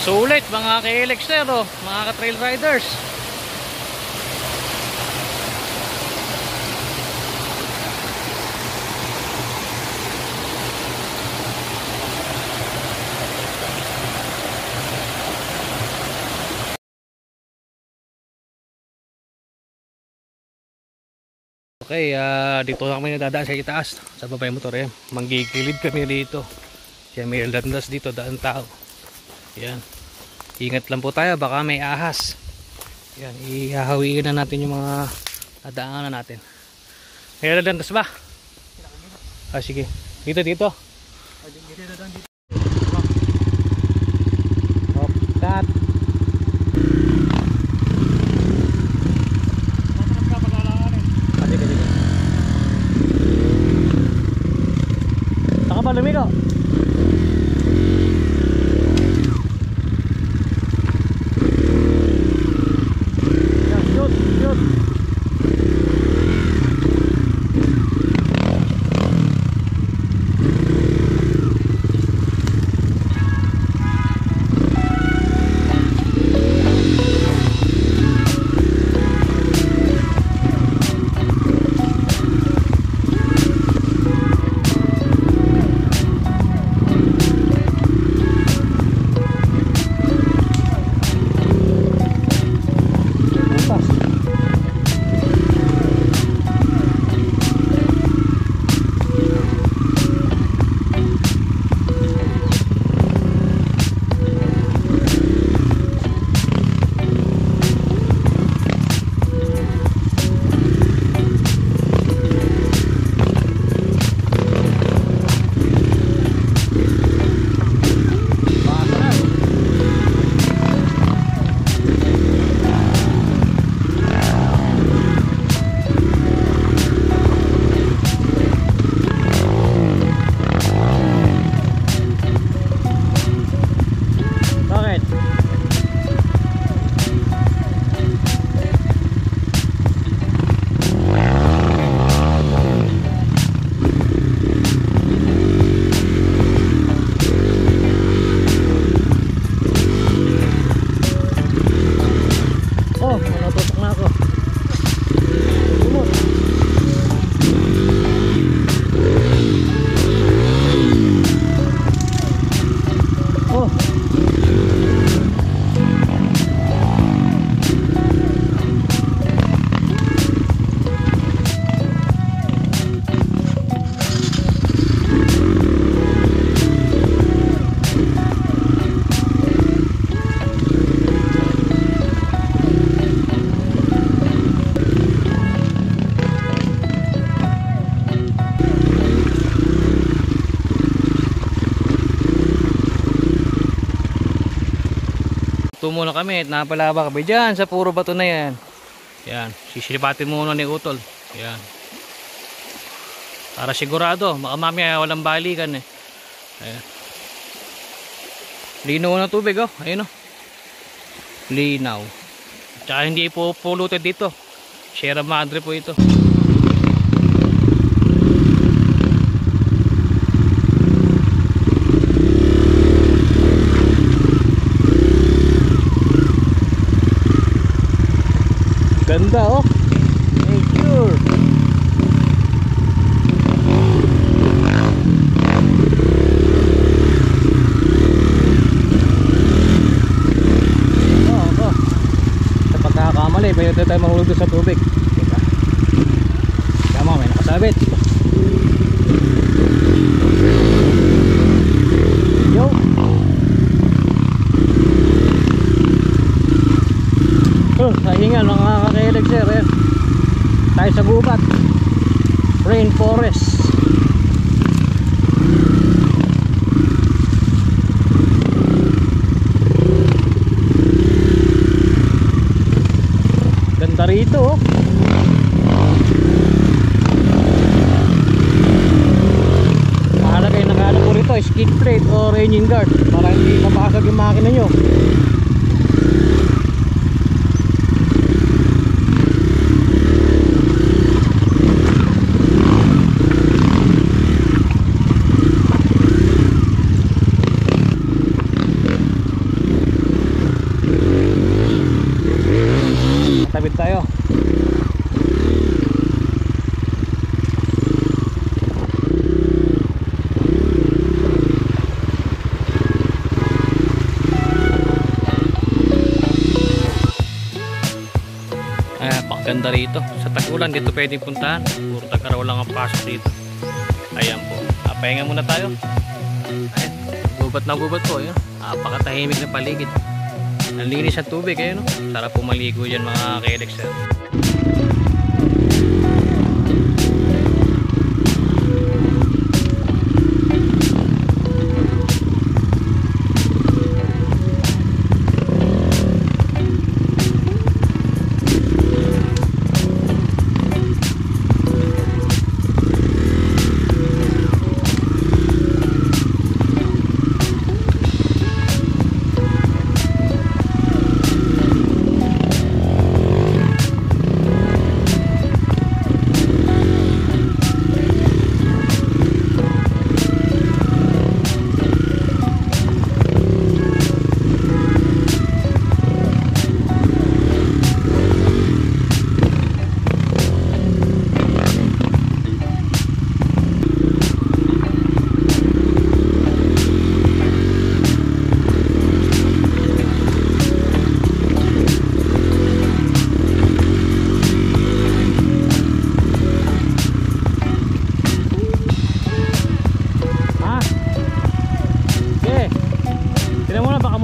Sulit mga ka-Elixir, oh, mga ka-trail riders. Okay, dito kami nadadaan sa itaas sa baba yung motor. Manggigilid kami dito. Kaya may landas dito, daan tao. Yan. Ingat lang po tayo, baka may ahas. Yan, ihahawiin na natin yung mga nadaanan natin. May landas ba? Sige. Dito. Dito. Cut. Saka pa lumigo. Shoot. Muna kami at napalaba kami dyan sa puro bato na yan. Yan, sisilipatin muna ni Utol. Yan, para sigurado, baka mamaya walang balikan eh. Ayan. Linaw na tubig, oh. Ayun, oh. Linaw. Tsaka hindi po polluted dito. Sierra Madre po ito. Ganda, oh. Nature. Sa pagkakamali, pwede tayo mahulog sa tubig. Diba? Tama, may nakasabit. Yo. Sahingan mga ka-Elixir, tayo sa gubat, rainforest. Ganda rito, oh. Mahalaga yung nakahanap po rito skid plate o raining guard para hindi mabasag yung makina nyo. Tatawid tayo. Pakaganda rito. Sa tag-ulan dito pwedeng puntahan. Puro tag-araw lang ang pasok dito. Ayan po. Pahinga muna tayo. Ayan. Gubat na gubat po. Ayan. Napakatahimik na paligid. Ang linis ang tubig. Ayan, no? Sarap po maligo dyan mga ka-Elexer.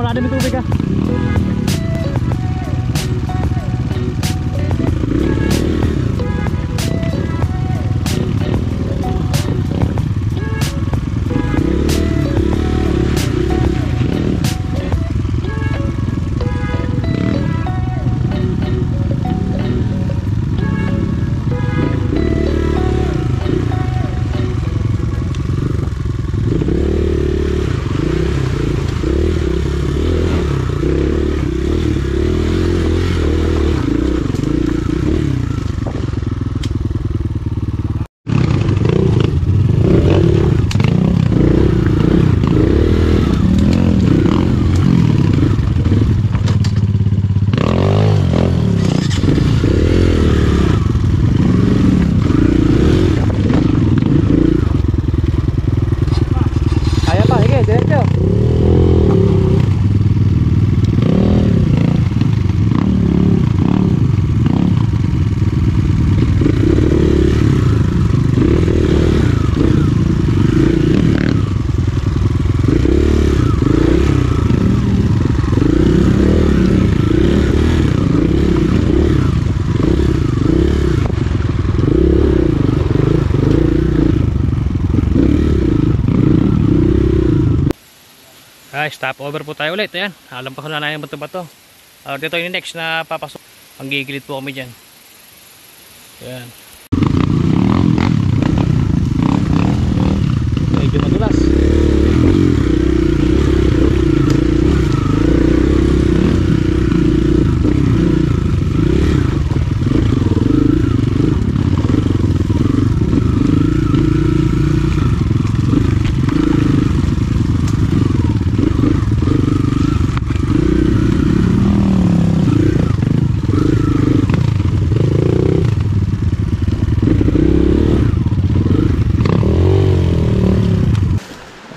Ada may tubig ah. Stop over po tayo ulit. Ayan, alam pa ko na yung bato-bato. Dito yung next na papasok. Ang gigilid po kami dyan. Ayan. Medyo madulas.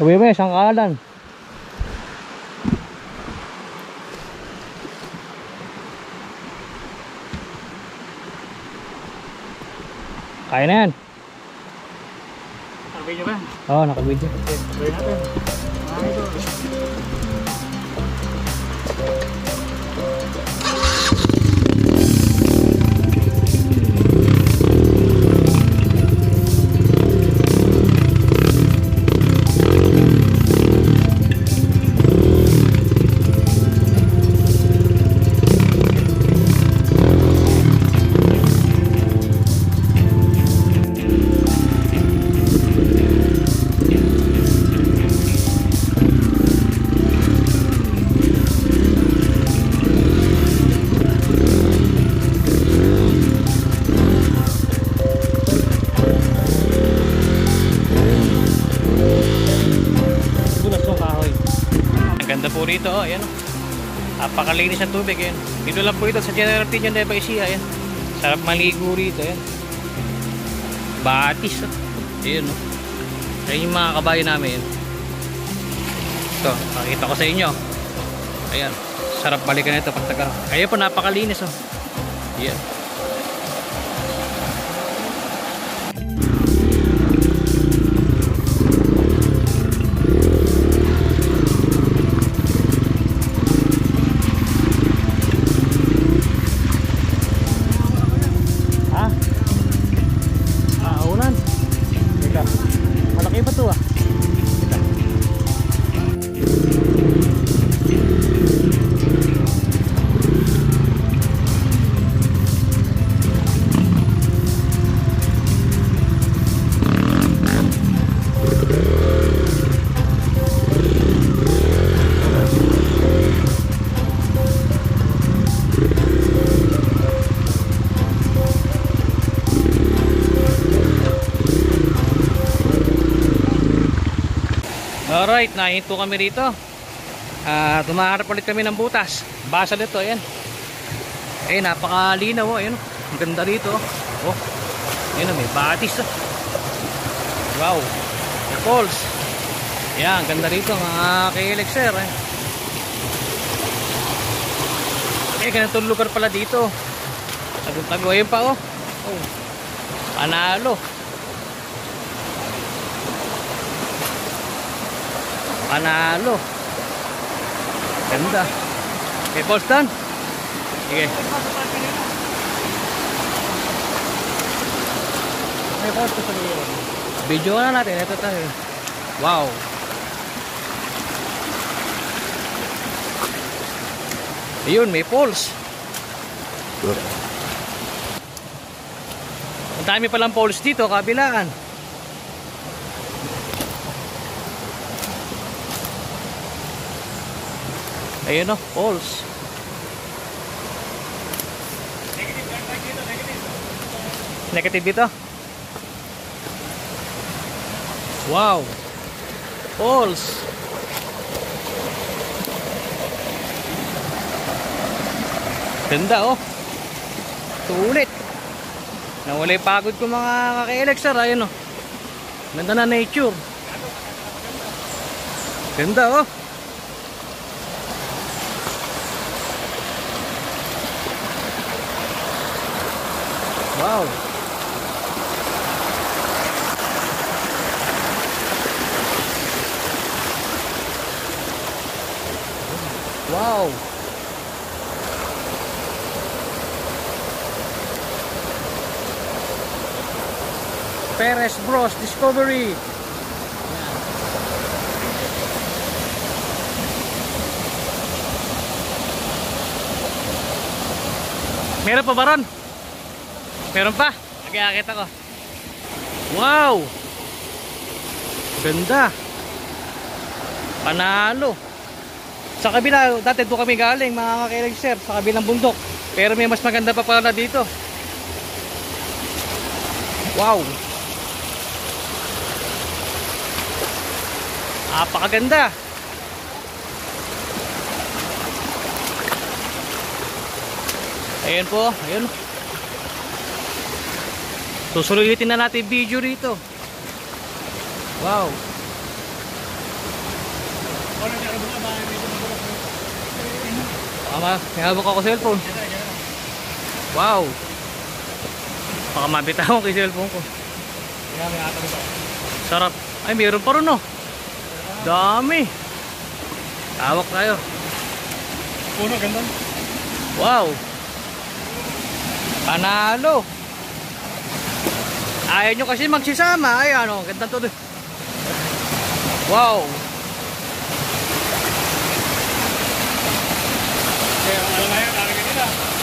Uwi isang kalan. Kaya na yan. Nakabidyo ba? Oo, nakabidyo. Sabay natin. Rito, ayan. Napakalinis ang tubig yan. Dito lang po ito sa General Piñon Nueva Ecija yan. Sarap maligo rito yan. Batis. Ayun no. Ayun yung mga kabayo namin. Ito, pakita ko sa inyo. Ayan. Sarap balikan ito pag taga. Kaya po napakalinis oh. Ayan. Alright, nahinto kami rito. Tumaharap ulit kami ng butas. Basa dito, ayan. Eh, napakalinaw oh, ayan. Ang ganda dito. Oh. Ayan, may batis oh. Wow. May falls. Ayan, ang ganda rito mga KLXer eh. Ganitong lugar pala dito. Tagong-tago, ayun pa oh. Oh. Panalo. Panalo. Ganda. Okay, pause down. Sige. May pause ko sa video na natin. Ito tayo. Wow. Ayun, may pulse. Ang dami palang pulse dito, kabilaan. Ayun o, pulse. Negative dito. Wow. Pulse. Ganda oh. Sulit. Nawala yung pagod ko mga kaka-Elexer. Ayun oh. Ganda na nature. Ganda oh. Wow. Wow. Perez Bros Discovery. Meron pa ba ron? Meron pa? Nag-iakit ako. Wow! Ganda. Panalo. Sa kabila, dati doon kami galing mga ka-Elexer, sa kabilang bundok. Pero may mas maganda pa pala dito. Wow! Napakaganda. Ayan po, ayan. Susulitin na natin video rito. Wow. May hawak ako cellphone. Wow. Baka mabitawan ko yung cellphone ko. Sarap. Ay, mayroon pa rin oh. Dami. Hawak tayo. Puno, ganda. Wow. Panalo. Ayaw nyo kasi magsisama. Ay ano, ganda to. Wow.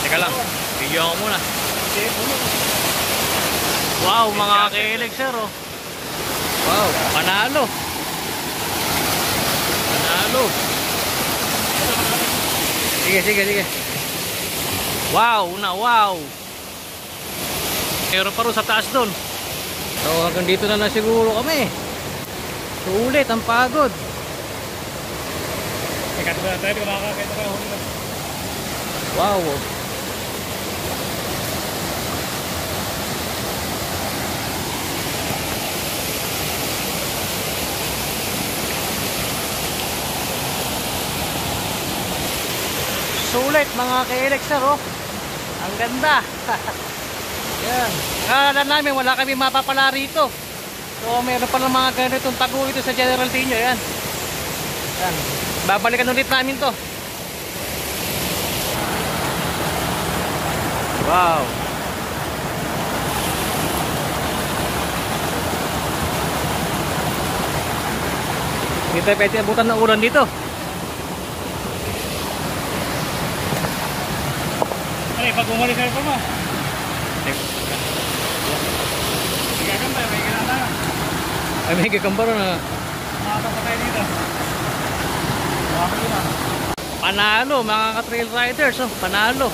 Teka lang, video ako muna. Wow, mga ka-Elexer oh. Wow, panalo. Panalo. Sige, sige, sige. Wow, wow. Meron pa rin sa taas doon. So hanggang dito na siguro kami. Sulit ang pagod. Teka, tayo makakakita tayo. Wow. Sulit mga ka-Elexer, oh. Ang ganda. Yan. Akala namin wala kami mapapala rito. So meron pa lang mga ganitong tago ito sa General Tino. Yan. Yan. Babalikan ulit namin to. Wow. Hindi tayo pwede abutan ng ulan dito. Ay, pag umalik kayo pa mo. May gagamba, may ginala. Ay, may gagambaro na. Makatap pa tayo dito. Panalo mga ka-trail riders, oh. Panalo.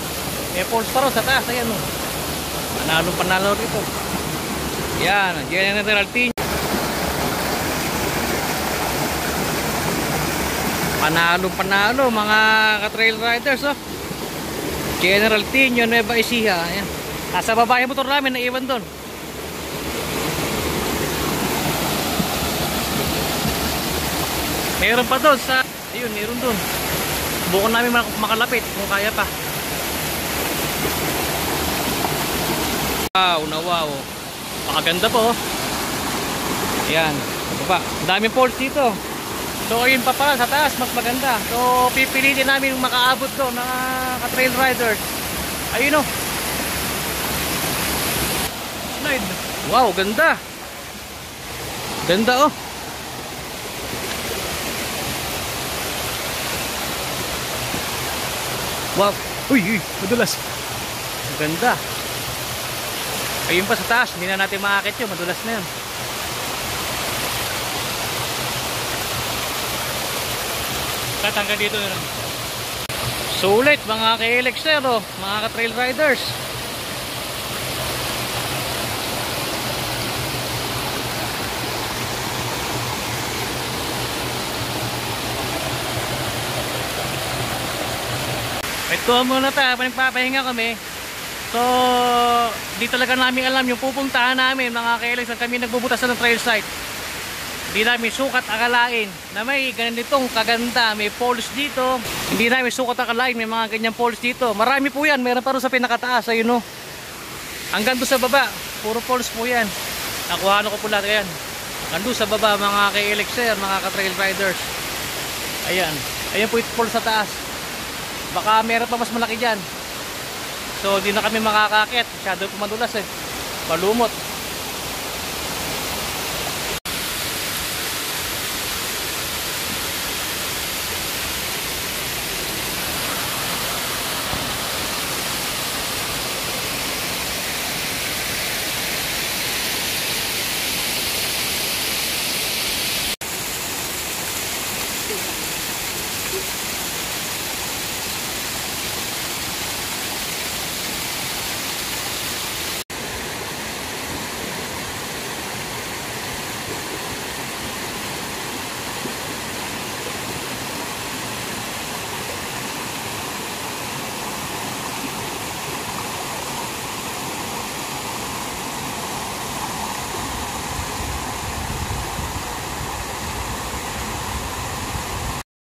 May falls pa rin sa taas. Ayan, oh. Panalo rito. Yan, General Tino. Panalo mga ka-trail riders, oh. General Tino, Nueva Ecija. Ayan. Nasa baba yung motor namin, naiwan doon. Meron pa doon sa... Ayun, meron doon. Bukan namin makalapit kung kaya pa. Wow, na wow. Pakaganda po. Ayan, baba. Daming poles dito. So ayun pa pala sa taas, mas maganda. So pipilitin namin yung makaabot doon na ka-trail riders. Ayun, oh. Slide. Wow, ganda. Ganda, oh. Wow. Uy, madulas. Ganda. Ayun pa sa taas, hindi na natin maakit yun, madulas na yun. Hanggang dito na lang. Sulit mga ka-Elexer, oh, mga ka-trail riders. Ito muna tayo, panagpapahinga kami. So di talaga namin alam yung pupuntahan namin mga ka-Elexer. Kami nagbubutas ng trail site. Hindi namin sukat akalain na may ganitong kaganda, may poles dito. Hindi namin sukat akalain may mga ganyang poles dito. Marami po yan, meron pa rin sa pinakataas, ayun, oh. Hanggang doon sa baba, puro poles po yan. Nakuhaan ko po lahat yan. Hanggang sa baba mga ka-Elexer, mga ka-trail riders. Ayan, ayan po yung poles sa taas. Baka meron pa mas malaki dyan. So hindi na kami makakakit, masyado pumadulas, eh. Malumot.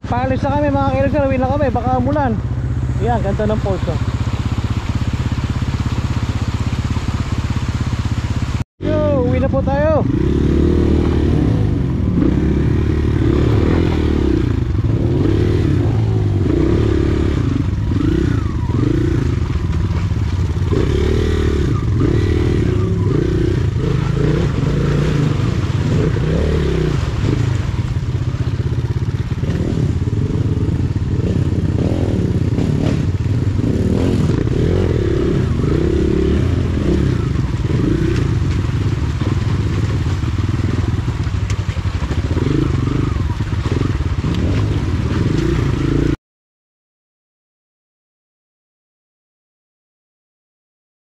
Paalis na kami mga ka-Elexer, uwi na kami, baka umulan. Yan, ganda ng poles, oh. Yo, uwi na po tayo.